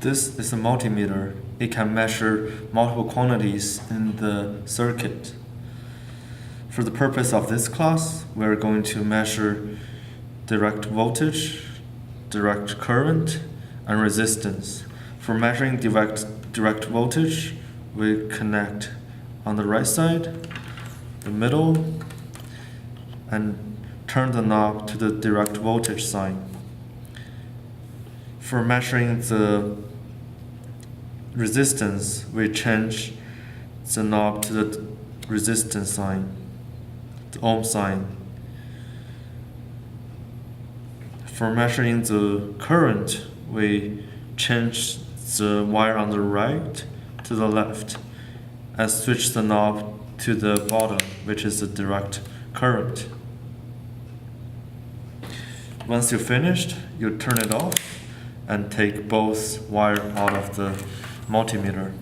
This is a multimeter. It can measure multiple quantities in the circuit. For the purpose of this class, we're going to measure direct voltage, direct current, and resistance. For measuring direct voltage, we connect on the right side, the middle, and turn the knob to the direct voltage sign. For measuring the resistance, we change the knob to the resistance sign, the ohm sign. For measuring the current, we change the wire on the right to the left and switch the knob to the bottom, which is the direct current. Once you're finished, you turn it off and take both wires out of the multimeter.